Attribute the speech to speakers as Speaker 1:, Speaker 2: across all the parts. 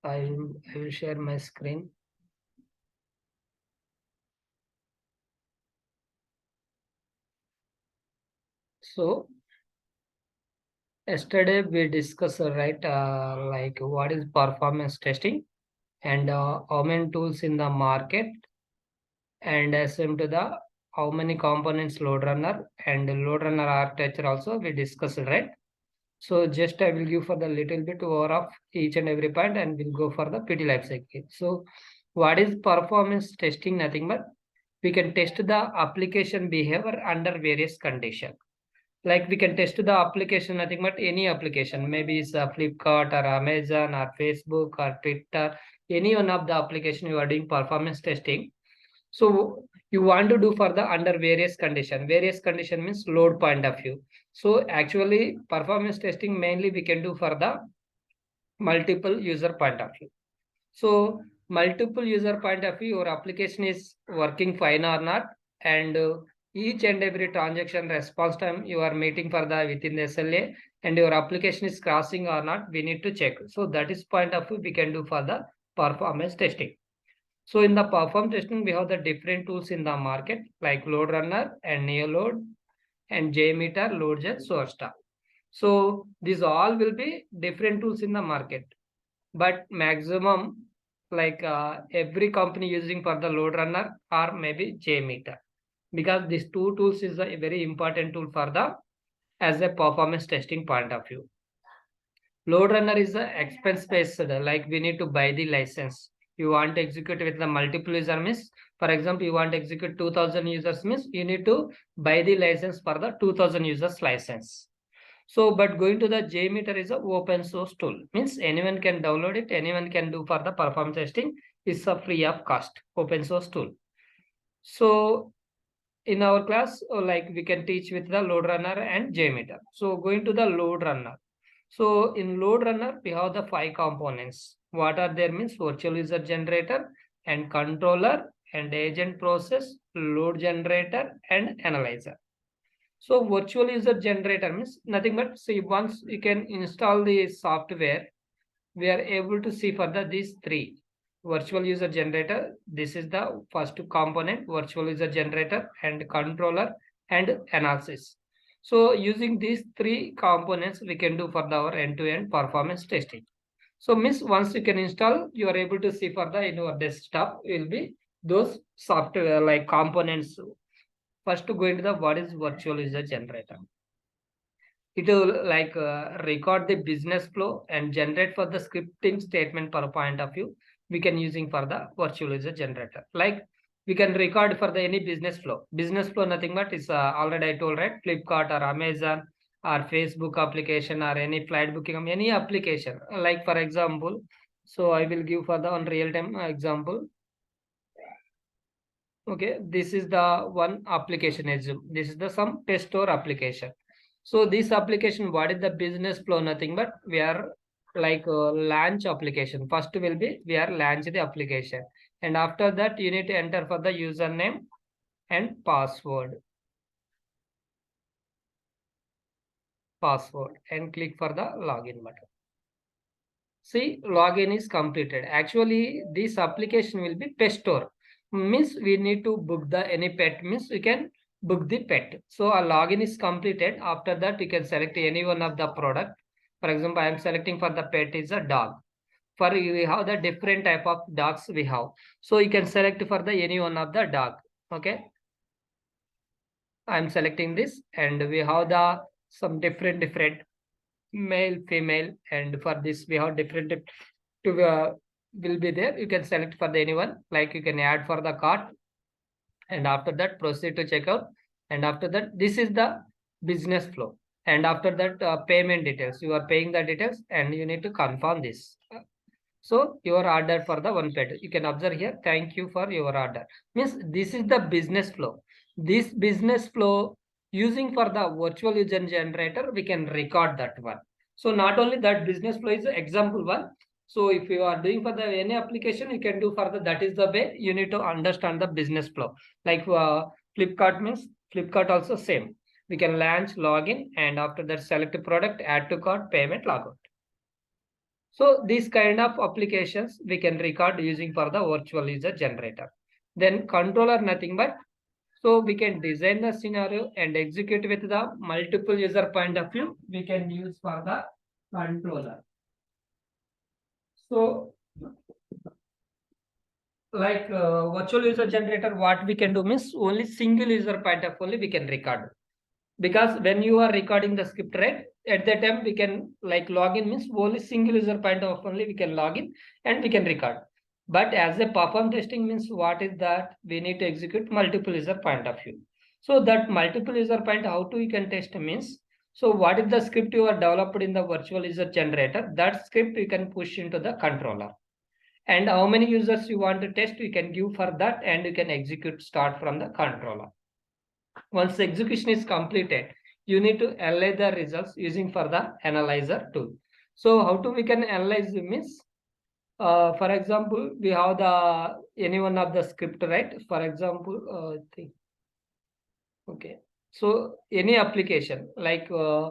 Speaker 1: I will share my screen. So yesterday we discussed, right, like what is performance testing and how many tools in the market, and same to the how many components load runner and load runner architecture also we discussed, right? So just I will give for the little bit over of each and every point and we'll go for the PT life cycle. So what is performance testing? Nothing but we can test the application behavior under various conditions. Like we can test the application, nothing but any application, maybe it's a Flipkart or Amazon or Facebook or Twitter, any one of the application you are doing performance testing. So you want to do for the under various condition. Various condition means load point of view. So actually performance testing mainly we can do for the multiple user point of view. So multiple user point of view, your application is working fine or not, and each and every transaction response time you are meeting for the within the SLA, and your application is crossing or not, we need to check. So that is point of view we can do for the performance testing. So in the perform testing, we have the different tools in the market like load runner and Neoload and JMeter, LoadGen, SourceStar. So these all will be different tools in the market, but maximum like every company using for the load runner or maybe JMeter, because these two tools is a very important tool for the as a performance testing point of view. Load runner is a expense based, like we need to buy the license. You want to execute with the multiple user means, for example, you want to execute 2000 users means you need to buy the license for the 2000 users license. So, but going to the JMeter is a open source tool. Means anyone can download it, anyone can do for the performance testing. It's a free of cost open source tool. So in our class, like we can teach with the load runner and JMeter. So going to the load runner. So in load runner, we have the 5 components. What are there means virtual user generator and controller and agent process, load generator and analyzer. So virtual user generator means nothing but see once you can install the software, we are able to see further these 3. Virtual user generator, this is the first component, virtual user generator and controller and analysis. So using these 3 components, we can do for our end-to-end performance testing. So means once you can install, you are able to see further in your desktop will be those software like components. First to go into the what is virtual user generator. It will like record the business flow and generate for the scripting statement per point of view. We can using for the virtual user generator. Like we can record for the any business flow. Business flow nothing but is already I told, right? Flipkart or Amazon or Facebook application or any flight booking, any application. Like for example, so I will give for the on real time example. Okay, this is the one application. This is the some test store application. So this application, what is the business flow? Nothing but we are like launch application. First will be we are launch the application, and after that you need to enter for the username and password, and click for the login button. See, login is completed. Actually, this application will be pet store. Means we need to book the any pet, means we can book the pet. So a login is completed. After that, you can select any one of the product. For example, I am selecting for the pet is a dog. For we have the different type of dogs we have. So you can select for the any one of the dog. Okay. I am selecting this, and we have the some different male, female, and for this we have different to will be there. You can select for the anyone, like you can add for the cart, and after that proceed to checkout, and after that this is the business flow, and after that payment details, you are paying the details and you need to confirm this. So your order for the one pet, you can observe here, thank you for your order, means this is the business flow. This business flow using for the virtual user generator, we can record that one. So not only that business flow is example one. So if you are doing for the any application, you can do for the, that is the way you need to understand the business flow. Like Flipkart means Flipkart also same. We can launch, login, and after that select a product, add to cart, payment, logout. So these kind of applications we can record using for the virtual user generator. Then controller nothing but, so we can design the scenario and execute with the multiple user point of view. We can use for the controller. So like virtual user generator, what we can do means only single user point of only we can record. Because when you are recording the script, right, at that time we can like login means only single user point of only we can log in and we can record. But as a perform testing means what is that we need to execute multiple user point of view. So that multiple user point, how to you can test means, so what is the script you are developed in the virtual user generator, that script you can push into the controller, and how many users you want to test you can give for that, and you can execute start from the controller. Once the execution is completed, you need to analyze the results using for the analyzer tool. So how to we can analyze means, for example, we have the any one of the script, right? For example, okay. So any application like launch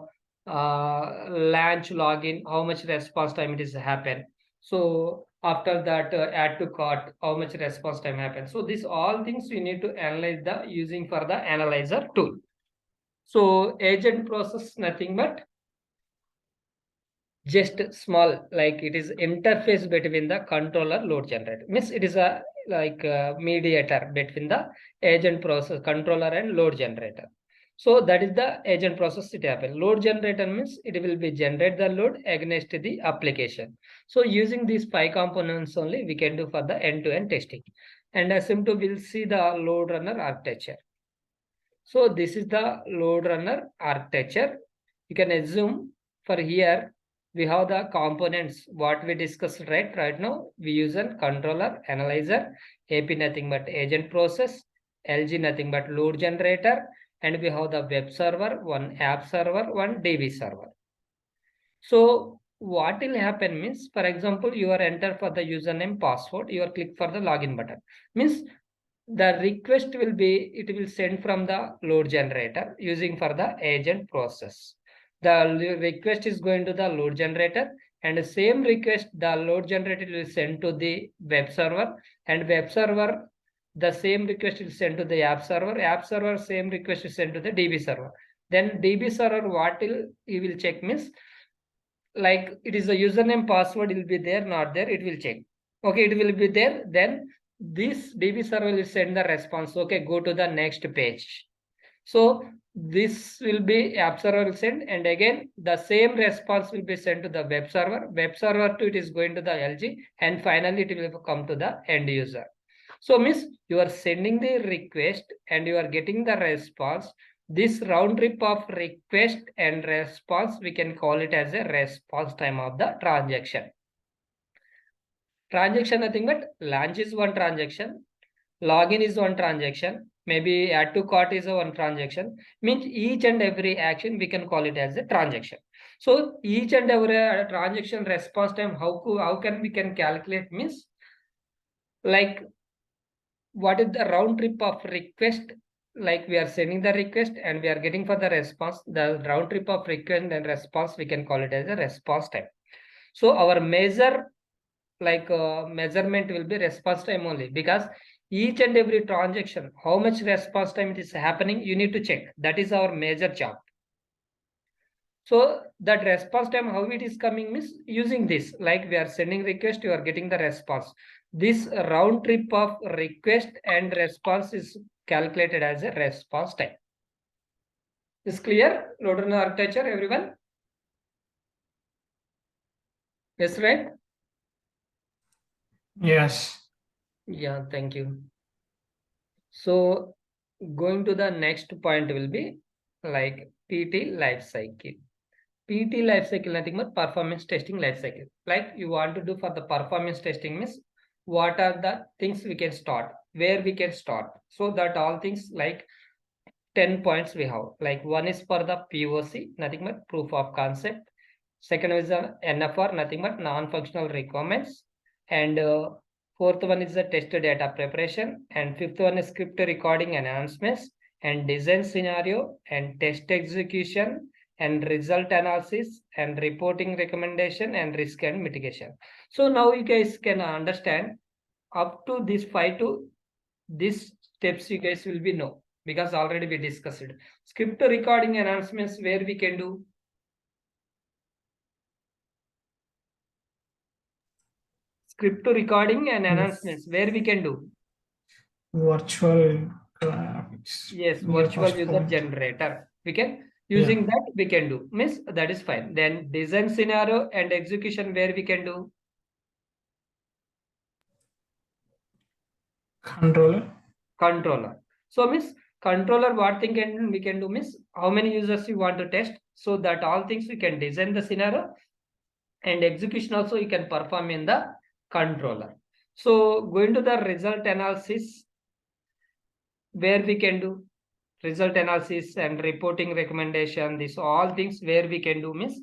Speaker 1: login, how much response time it is happen. So after that, add to cart, how much response time happens. So these all things we need to analyze the using for the analyzer tool. So agent process nothing but just small, like it is interface between the controller load generator, means it is a like a mediator between the agent process controller and load generator. So that is the agent process it happen. Load generator means it will be generate the load against the application. So using these 5 components only we can do for the end-to-end testing. And asympto will see the load runner architecture. So this is the load runner architecture. You can assume for here we have the components what we discussed right now. We use a controller, analyzer, AP nothing but agent process, LG nothing but load generator, and we have the web server, one app server, one DB server. So what will happen means, for example, you are enter for the username password, you are click for the login button. Means the request will be, it will send from the load generator using for the agent process. The request is going to the load generator, and the same request the load generator will send to the web server, and web server the same request is sent to the app server same request is sent to the DB server. Then DB server what will he will check means, like it is a username password will be there not there, it will check. Okay, it will be there, then this DB server will send the response, okay, go to the next page. So this will be app server will send, and again the same response will be sent to the web server to it is going to the LG, and finally it will come to the end user. So means you are sending the request and you are getting the response. This round trip of request and response, we can call it as a response time of the transaction. Transaction nothing but launch is one transaction, login is one transaction, maybe add to cart is a one transaction. Means each and every action we can call it as a transaction. So each and every transaction response time, how can we can calculate means, like what is the round trip of request, like we are sending the request and we are getting for the response, the round trip of request and response we can call it as a response time. So our measure, like measurement will be response time only, because each and every transaction how much response time it is happening you need to check, that is our major job. So that response time, how it is coming means using this, like we are sending request, you are getting the response. This round trip of request and response is calculated as a response time. Is clear? Load runner architecture, everyone? Yes, right?
Speaker 2: Yes.
Speaker 1: Yeah, thank you. So going to the next point will be like PT life cycle. PT life cycle nothing but performance testing life cycle. Like you want to do for the performance testing means what are the things we can start, where we can start. So that all things like 10 points we have. Like one is for the POC, nothing but proof of concept. Second is the NFR, nothing but non-functional requirements. And fourth one is the test data preparation. And fifth one is script recording enhancements and design scenario and test execution and result analysis and reporting recommendation and risk and mitigation. So now you guys can understand up to this 5 to these steps you guys will be know because already we discussed it. Script recording enhancements where we can do. Script recording and enhancements where we can do.
Speaker 2: Virtual graphics.
Speaker 1: Yes, virtual user generator. We can using that we can do. Means that is fine. Then design scenario and execution where we can do. Controller. So means controller what thing can we can do means how many users you want to test, so that all things we can design the scenario and execution also you can perform in the controller. So going to the result analysis where we can do result analysis and reporting recommendation, this all things where we can do means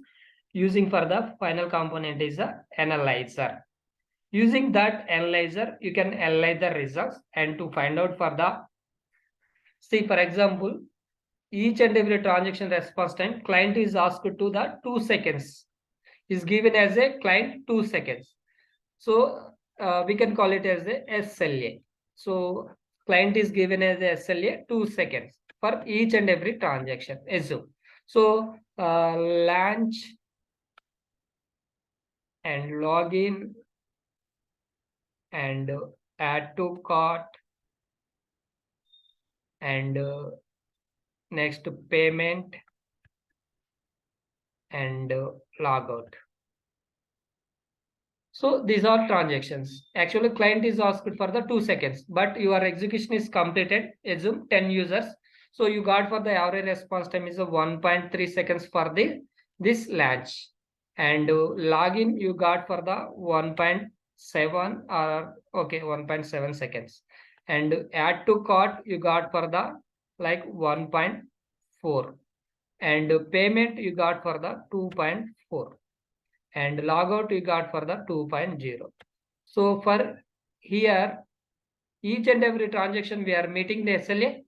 Speaker 1: using for the final component is the analyzer. Using that analyzer you can analyze the results and to find out for the, see for example, each and every transaction response time client is asked to the 2 seconds is given as a client 2 seconds. So we can call it as a SLA. So client is given as a SLA 2 seconds for each and every transaction. Assume. So launch and login and add to cart and next payment and logout. So these are transactions. Actually, client is asked for the 2 seconds, but your execution is completed. Assume 10 users. So you got for the average response time is a 1.3 seconds for the this launch. And login you got for the 1.7 or okay 1.7 seconds. And add to cart you got for the like 1.4. And payment you got for the 2.4. And logout we got for the 2.0. So for here, each and every transaction we are meeting the SLA.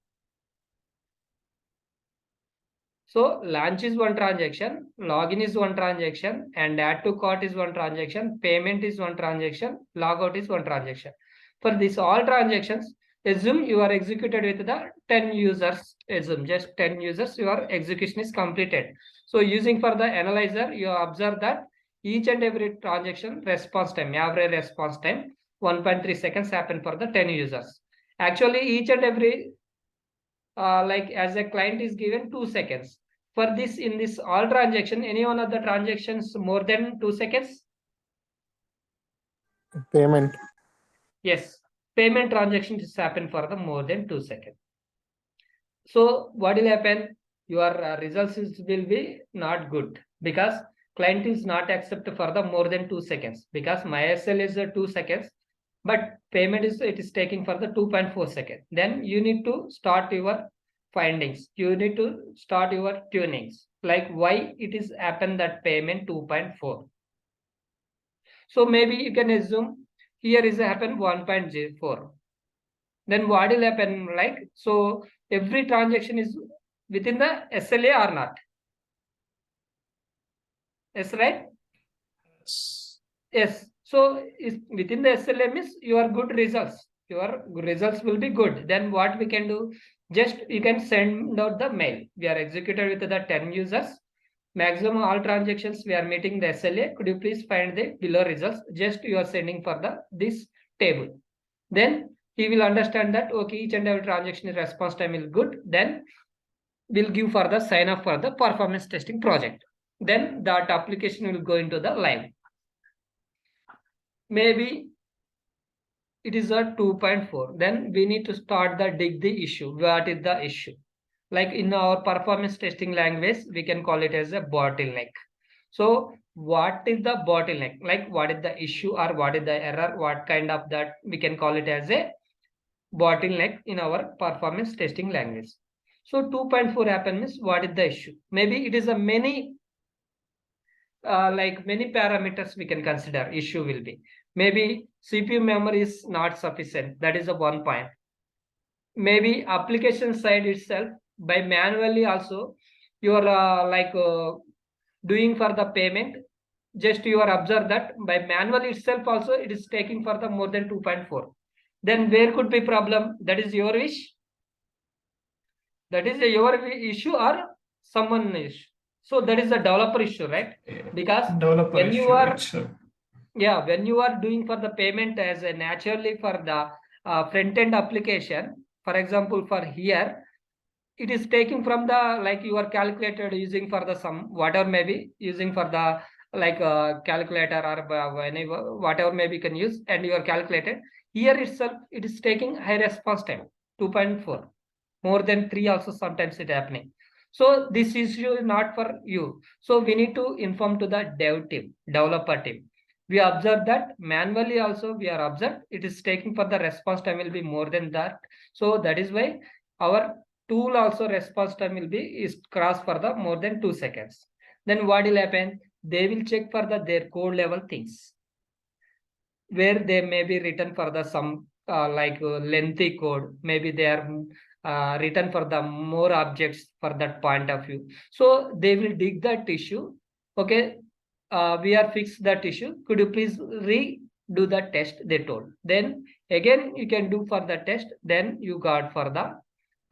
Speaker 1: So launch is one transaction, login is one transaction, and add to cart is one transaction, payment is one transaction, logout is one transaction. For this all transactions, assume you are executed with the 10 users, assume just 10 users, your execution is completed. So using for the analyzer, you observe that each and every transaction response time, average response time, 1.3 seconds happen for the 10 users. Actually, each and every like as a client is given 2 seconds. For this, in this all transaction, any one of the transactions more than 2 seconds?
Speaker 2: Payment.
Speaker 1: Yes, payment transaction is happen for the more than 2 seconds. So what will happen? Your results will be not good because client is not accept for the more than 2 seconds because my SL is 2 seconds, but payment is it is taking for the 2.4 seconds. Then you need to start your findings. You need to start your tunings like why it is happen that payment 2.4. So maybe you can assume here is happen 1.04. Then what will happen like so every transaction is within the SLA or not? Yes, right? Yes. So is within the SLA means your good results. Your results will be good. Then what we can do? Just you can send out the mail. We are executed with the 10 users. Maximum all transactions we are meeting the SLA. Could you please find the below results? Just you are sending for the this table. Then he will understand that okay, each and every transaction response time is good. Then we'll give for the sign up for the performance testing project. Then that application will go into the live. Maybe it is a 2.4. Then we need to start the dig the issue. What is the issue? Like in our performance testing language, we can call it as a bottleneck. So what is the bottleneck? Like what is the issue or what is the error? What kind of that we can call it as a bottleneck in our performance testing language. So 2.4 happen means what is the issue? Maybe it is a many like many parameters we can consider issue will be. Maybe CPU memory is not sufficient. That is a one point. Maybe application side itself by manually also you are doing for the payment, just you are observe that by manual itself also it is taking for the more than 2.4. Then where could be problem? That is your wish. That is your issue or someone issue. So that is the developer issue, right? Because
Speaker 2: Developer
Speaker 1: when you
Speaker 2: issue
Speaker 1: are
Speaker 2: itself.
Speaker 1: yeah, when you are doing for the payment as a naturally for the front end application, for example, for here, it is taking from the like you are calculated using for the some whatever maybe using for the calculator or whenever whatever maybe can use and you are calculated here itself it is taking high response time 2.4 more than 3 also sometimes it happening. So this issue is not for you, so we need to inform to the dev team, developer team. We observe that manually also we are observed it is taking for the response time will be more than that. So that is why our tool also response time will be is cross for the more than 2 seconds. Then what will happen? They will check for the their code level things where they may be written for the some lengthy code. Maybe they are written for the more objects for that point of view. So they will dig that issue. Okay, we are fixed that issue. Could you please redo the test? They told. Then again you can do for the test. Then you got for the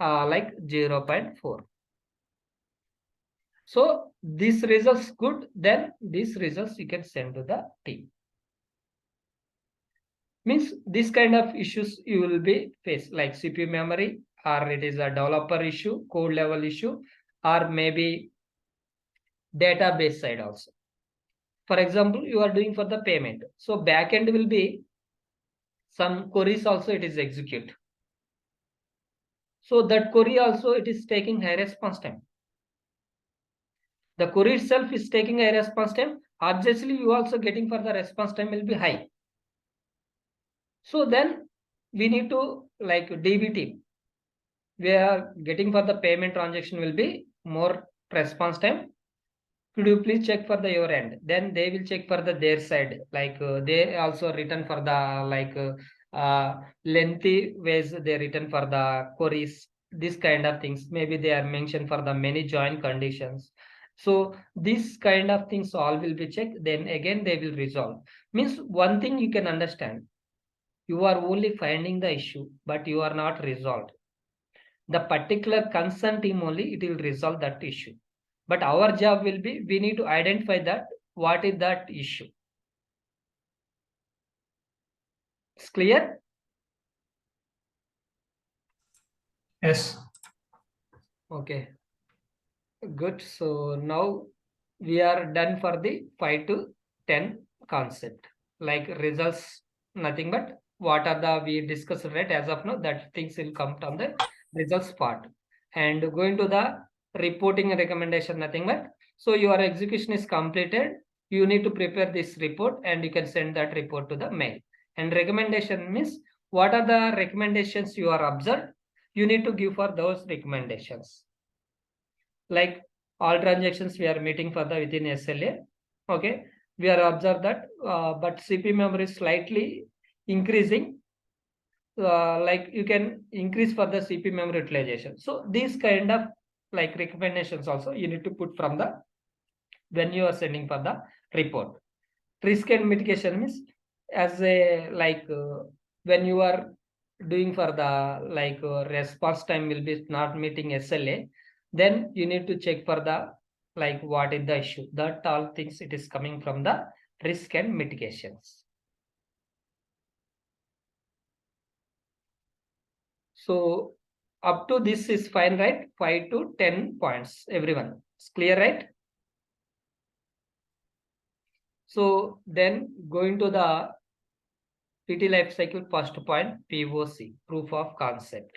Speaker 1: 0.4. So this results good. Then these results you can send to the team. Means this kind of issues you will be faced like CPU memory or it is a developer issue, code level issue, or maybe database side also. For example, you are doing for the payment. So backend will be some queries also it is execute. So that query also it is taking high response time. The query itself is taking a response time. Obviously, you also getting for the response time will be high. So then we need to like DBT. We are getting for the payment transaction will be more response time. Could you please check for the your end? Then they will check for the their side. They also written for the lengthy ways they written for the queries. This kind of things. Maybe they are mentioned for the many join conditions. So this kind of things all will be checked. Then again they will resolve. Means one thing you can understand. You are only finding the issue, but you are not resolved. The particular concern team only it will resolve that issue. But our job will be we need to identify that what is that issue. It's clear?
Speaker 2: Yes.
Speaker 1: Okay, good. So now we are done for the 5 to 10 concept. Like results, nothing but what are the we discussed right as of now that things will come from the results part. And going to the reporting recommendation, nothing but so your execution is completed. You need to prepare this report and you can send that report to the mail. And recommendation means what are the recommendations you are observed. You need to give for those recommendations. Like all transactions we are meeting for the within SLA. Okay, we are observed that but CP memory is slightly increasing. Like you can increase for the CP memory utilization. So these kind of like recommendations also you need to put from the when you are sending for the report. Risk and mitigation means as a when you are doing for the response time will be not meeting SLA, then you need to check for the like what is the issue. That all things it is coming from the risk and mitigations. So up to this is fine, right? 5 to 10 points, everyone. It's clear, right? So then going to the PT life cycle first point, POC, proof of concept.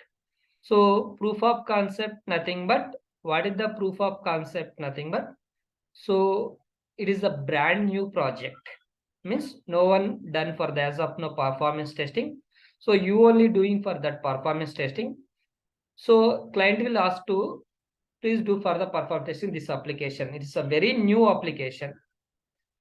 Speaker 1: So proof of concept, nothing but what is the proof of concept? Nothing but so it is a brand new project. Means no one done for the as of no performance testing. So you only doing for that performance testing. So client will ask to please do for the performance testing this application. It is a very new application.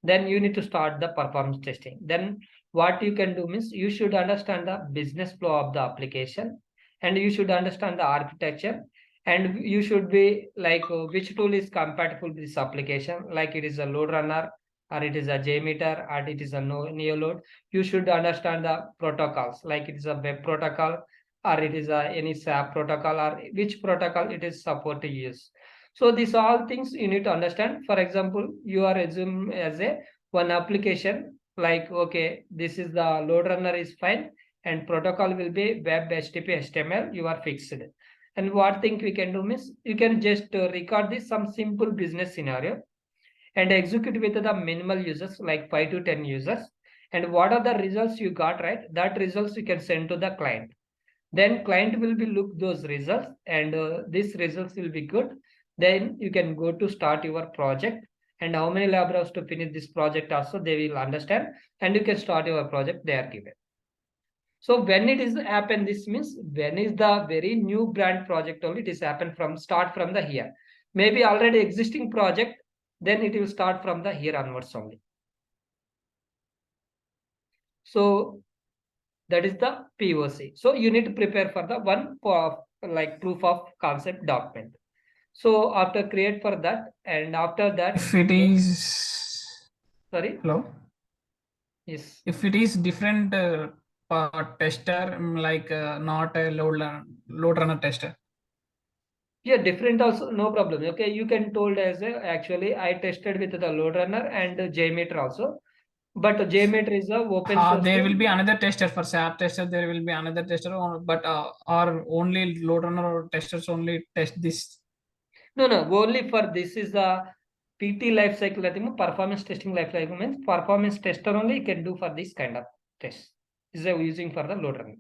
Speaker 1: Then you need to start the performance testing. Then what you can do means you should understand the business flow of the application and you should understand the architecture And you should be like which tool is compatible with this application, like it is a load runner or it is a JMeter or it is a Neoload. You should understand the protocols, like it is a web protocol or it is a any SAP protocol or which protocol it is support to use. So these all things you need to understand. For example, you are assume as a one application like okay, this is the load runner is fine and protocol will be web HTTP HTML. You are fixed. And what thing we can do means you can just record this some simple business scenario and execute with the minimal users like 5 to 10 users. And what are the results you got, right? That results you can send to the client. Then client will be look those results and these results will be good. Then you can go to start your project and how many laborers to finish this project also they will understand and you can start your project they are given. So when it is happen, this means when is the very new brand project only it is happen from start from the here. Maybe already existing project, then it will start from the here onwards only. So that is the POC. So you need to prepare for the one for like proof of concept document. So after create for that and after that,
Speaker 2: If it is,
Speaker 1: sorry,
Speaker 2: hello,
Speaker 1: yes.
Speaker 2: if it is different tester, like not a load runner tester.
Speaker 1: Yeah, different also, no problem. Okay, you can told as a, actually I tested with the load runner and JMeter also. But JMeter is a open source
Speaker 2: There
Speaker 1: tool.
Speaker 2: will be another tester for SAP tester. There will be another tester, but or only load runner or testers only test this.
Speaker 1: No, no, only for this is the PT life cycle. I think performance testing life cycle means performance tester only can do for this kind of test. Is using for the load runner.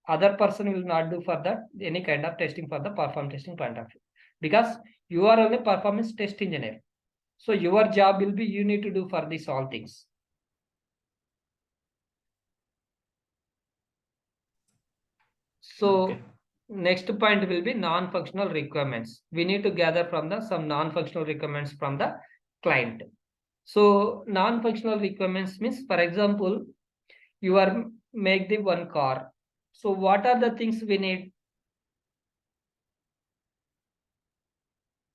Speaker 1: Other person will not do for that any kind of testing for the performance testing point of view because you are only performance test engineer. So your job will be you need to do for these all things. So
Speaker 2: Okay.
Speaker 1: next point will be non-functional requirements. We need to gather from the some non-functional requirements from the client. So non-functional requirements means, for example, you are make the one car. So what are the things we need?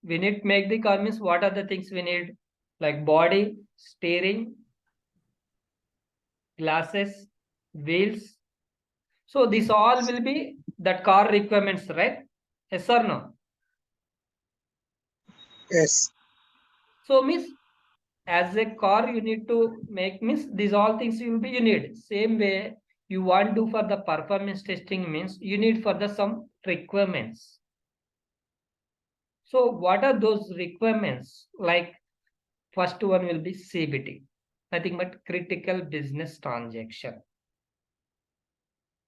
Speaker 1: We need make the car means what are the things we need? Like body, steering, glasses, wheels. So this all will be that car requirements, right? Yes or no?
Speaker 3: Yes.
Speaker 1: So means as a car you need to make means these all things you will be you need. Same way you want to for the performance testing means you need for the some requirements. So what are those requirements? Like first one will be CBT, nothing but critical business transaction.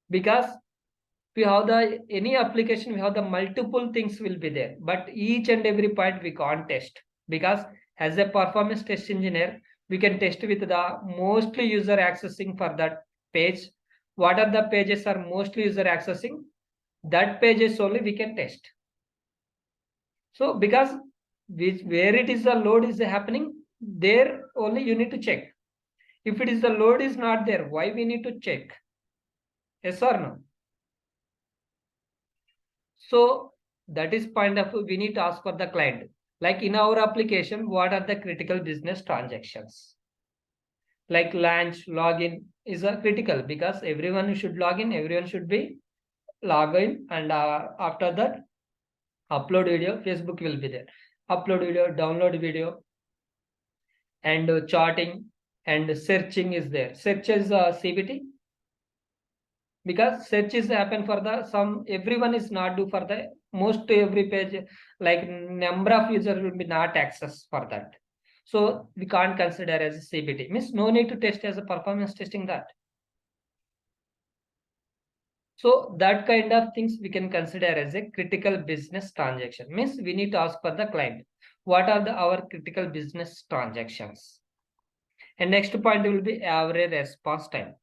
Speaker 1: Because we have the any application, we have the multiple things will be there, but each and every point we can't test because as a performance test engineer, we can test with the mostly user accessing for that page. What are the pages are mostly user accessing? That pages only we can test. So because where it is the load is happening, there only you need to check. If it is the load is not there, why we need to check? Yes or no? So that is point of we need to ask for the client. Like in our application, what are the critical business transactions? Like launch, login is a critical because everyone should log in, everyone should be log in, and after that, upload video, Facebook will be there. Upload video, download video, and charting and searching is there. Search is CBT because search is happen for the some everyone is not do for the most every page like number of user will be not access for that. So we can't consider as a CBT means no need to test as a performance testing that. So that kind of things we can consider as a critical business transaction means we need to ask for the client what are the our critical business transactions. And next point will be average response time.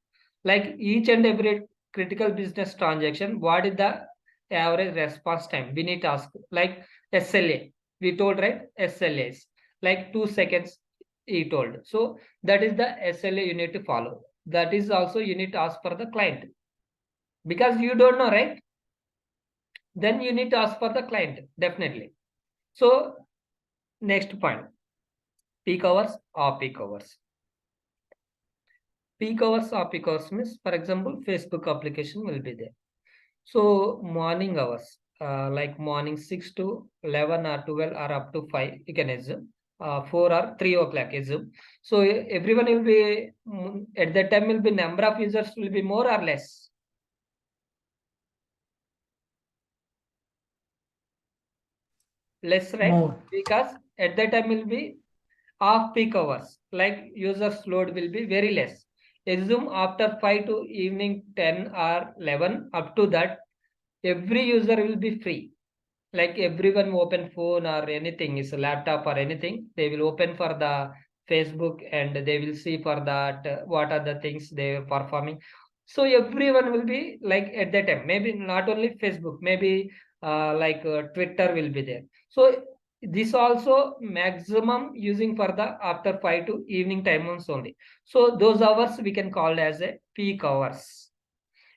Speaker 1: Like each and every critical business transaction, what is the average response time? We need to ask. Like SLA, we told right? SLAs, like 2 seconds, he told. So that is the SLA you need to follow. That is also you need to ask for the client because you don't know, right? then you need to ask for the client, definitely. So next point, peak hours or peak hours. Peak hours or peak hours means, for example, Facebook application will be there. So morning hours, like morning 6 to 11 or 12 or up to 5, you can assume. 4 or 3 o'clock assume. So everyone will be, at that time will be number of users will be more or less. Less, right?
Speaker 2: More.
Speaker 1: Because at that time will be off peak hours, like users load will be very less. Assume after 5 to evening 10 or 11, up to that, every user will be free. Like everyone open phone or anything, is a laptop or anything, they will open for the Facebook and they will see for that what are the things they are performing. So everyone will be like at that time, maybe not only Facebook, maybe Twitter will be there. So this also maximum using for the after 5 to evening time only. So those hours we can call as a peak hours.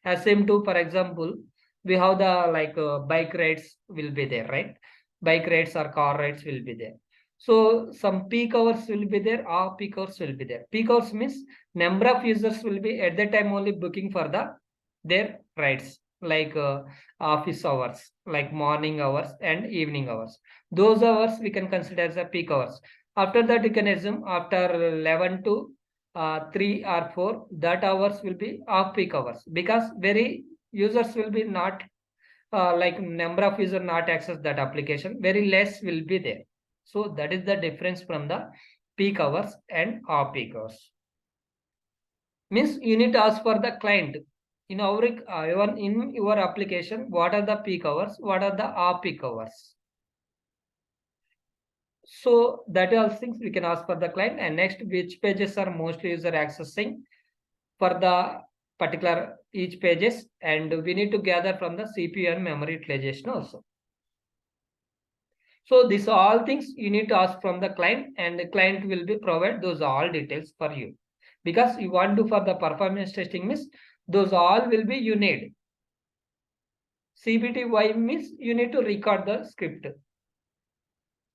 Speaker 1: As same to, for example, we have the bike rides will be there, right? Bike rides or car rides will be there. So some peak hours will be there, or peak hours will be there. Peak hours means number of users will be at that time only booking for the their rides, office hours, like morning hours and evening hours. Those hours we can consider as a peak hours. After that, you can assume after 11 to 3 or 4, that hours will be off peak hours, because very users will be not like number of user not access that application, very less will be there. So that is the difference from the peak hours and off peak hours. Means you need to ask for the client in our even in your application, what are the peak hours, what are the off peak hours. So that are things we can ask for the client. And next, which pages are mostly user accessing for the particular each pages, and we need to gather from the CPU and memory utilization also. So these all things you need to ask from the client, and the client will be provide those all details for you, because you want to for the performance testing means those all will be you need. CBTY means you need to record the script.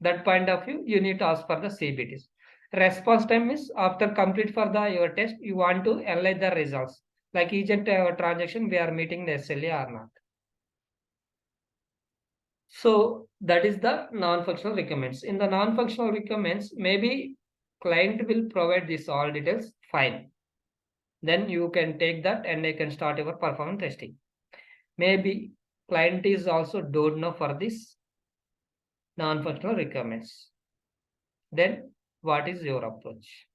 Speaker 1: That point of view, you need to ask for the CBTs. Response time is after complete for the your test, you want to analyze the results. Like each transaction, we are meeting the SLA or not. So that is the non-functional requirements. In the non-functional requirements, maybe client will provide this all details. Fine. Then you can take that and you can start your performance testing. Maybe client is also don't know for this non-functional requirements. Then what is your approach?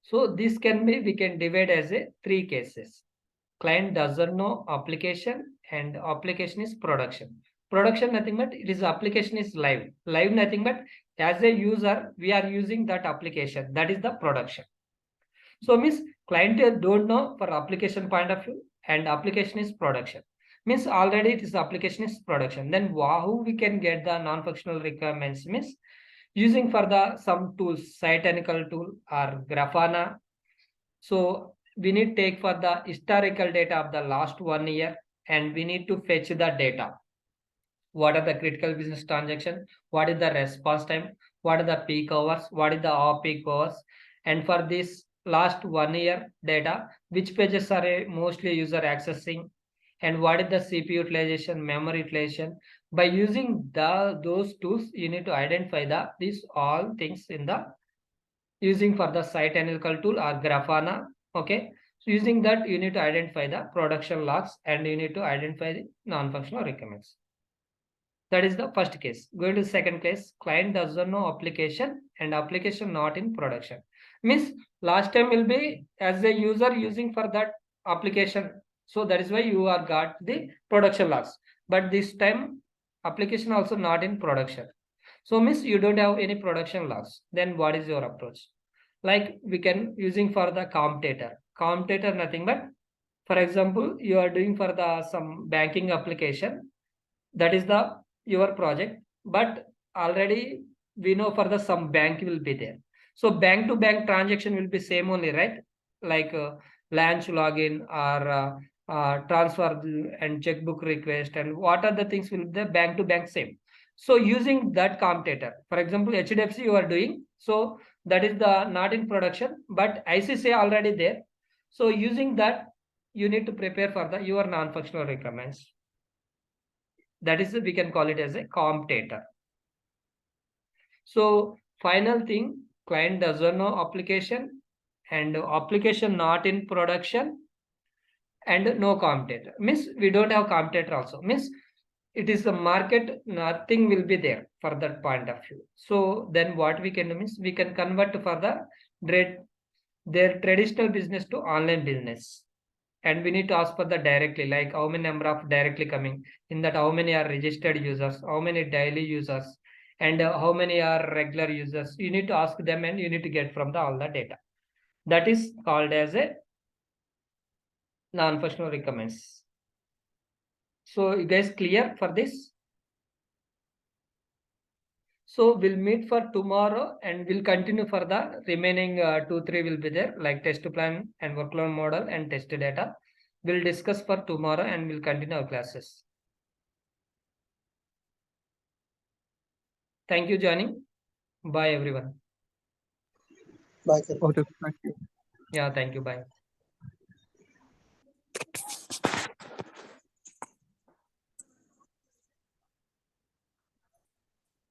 Speaker 1: So this can be, we can divide as a 3 cases. Client doesn't know application, and application is production. Production nothing but it is application is live. Live nothing but as a user, we are using that application. That is the production. So means client don't know for application point of view, and application is production. Means already this application is production. Then how we can get the non-functional requirements means using for the some tools, site analytical tool or Grafana. So we need take for the historical data of the last 1 year, and we need to fetch the data. What are the critical business transaction? What is the response time? What are the peak hours? What is the off peak hours? And for this last 1 year data, which pages are mostly user accessing? And what is the CPU utilization, memory utilization? By using those tools, you need to identify these all things in the using for the site analytical tool or Grafana. Okay. So using that, you need to identify the production logs, and you need to identify the non-functional requirements. That is the first case. Going to the second case, client doesn't know application and application not in production. Means last time will be as a user using for that application. So that is why you are got the production logs. But this time application also not in production. So means you don't have any production logs. Then what is your approach? Like we can using for the commutator. Commutator nothing but, for example, you are doing for the some banking application. That is the your project, but already we know for the some bank will be there. So bank to bank transaction will be same only, right? Like launch login or transfer and checkbook request, and what are the things will the bank to bank same. So using that commutator, for example, HDFC you are doing, so that is the not in production, but ICC already there. So using that, you need to prepare for the your non-functional requirements. That is, we can call it as a commutator. So final thing, client doesn't know application, and application not in production, and no commutator. Means we don't have commutator also. Means it is the market, nothing will be there for that point of view. So then what we can do means we can convert for their traditional business to online business. And we need to ask for the directly, like how many number of directly coming, in that how many are registered users, how many daily users, and how many are regular users. You need to ask them, and you need to get from the all the data. That is called as a non-functional requirements. So you guys clear for this? So we'll meet for tomorrow, and we'll continue for the remaining 2-3 will be there, like test plan and workload model and test data. We'll discuss for tomorrow, and we'll continue our classes. Thank you, joining. Bye, everyone.
Speaker 3: Bye, sir.
Speaker 2: Okay, thank you.
Speaker 1: Yeah, thank you. Bye.